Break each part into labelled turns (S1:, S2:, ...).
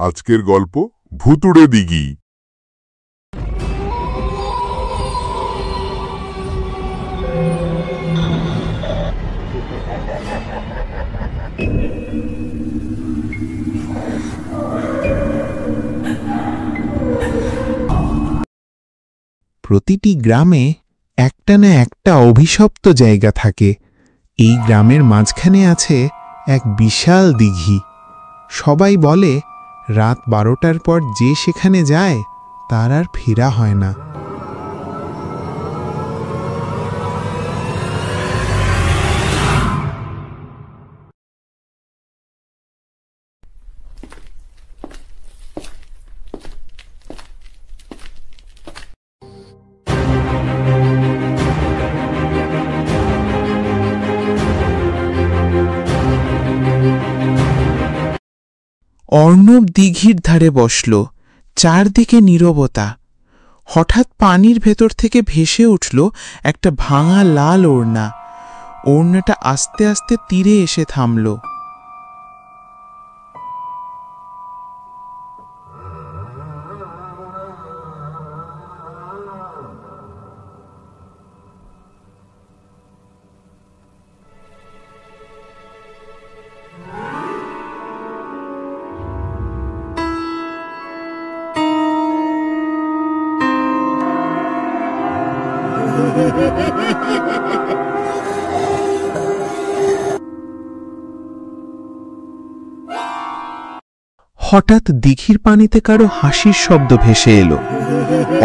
S1: আজকের গল্প ভুতুড়ে দিঘি।
S2: প্রতিটি গ্রামে একটা না একটা অভিশপ্ত জায়গা থাকে। এই গ্রামের মাঝখানে আছে এক বিশাল দিঘি। সবাই বলে রাত 12টার পর যে সেখানে যায় তার আর ফেরা হয় না। অর্ণব দিঘির ধারে বসল। চারদিকে নীরবতা। হঠাৎ পানির ভেতর থেকে ভেসে উঠল একটা ভাঙা লাল ওড়না। ওড়নাটা আস্তে আস্তে তীরে এসে থামল। হঠাৎ দিঘির পানিতে কারো হাসির শব্দ ভেসে এলো।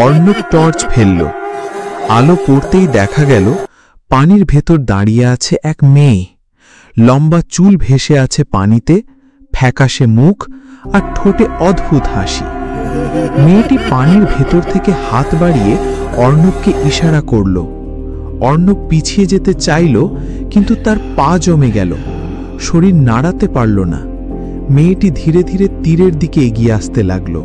S2: অর্ণব টর্চ ফেলল। আলো পড়তেই দেখা গেল পানির ভেতর দাঁড়িয়ে আছে এক মেয়ে। লম্বা চুল ভেসে আছে পানিতে, ফ্যাকাশে মুখ আর ঠোঁটে অদ্ভুত হাসি। মেয়েটি পানির ভেতর থেকে হাত বাড়িয়ে অর্ণবকে ইশারা করল। অর্ণব পিছিয়ে যেতে চাইল, কিন্তু তার পা জমে গেল। শরীর নাড়াতে পারল না। মেয়েটি ধীরে ধীরে তীরের দিকে এগিয়ে আসতে লাগল।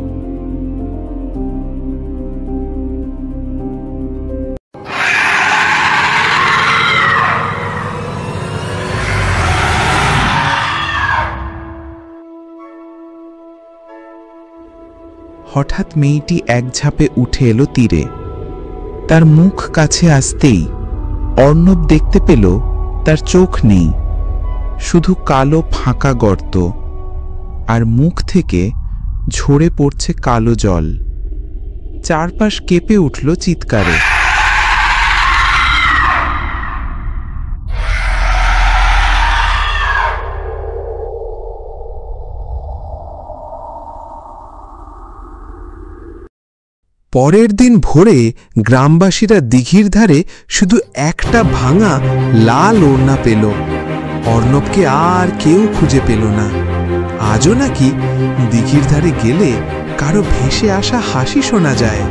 S2: হঠাৎ মেয়েটি এক ঝাঁপে উঠে এলো তীরে। তার মুখ কাছে আসতেই অর্ণব দেখতে পেল তার চোখ নেই, শুধু কালো ফাঁকা গর্ত, আর মুখ থেকে ঝরে পড়ছে কালো জল। চারপাশ কেঁপে উঠল চিৎকারে। পরের দিন ভোরে গ্রামবাসীরা দিঘির ধারে শুধু একটা ভাঙা লাল ওড়না পেল। অর্ণবকে আর কেউ খুঁজে পেল না। আজও নাকি দিঘির ধারে গেলে কারো ভেসে আসা হাসি শোনা যায়।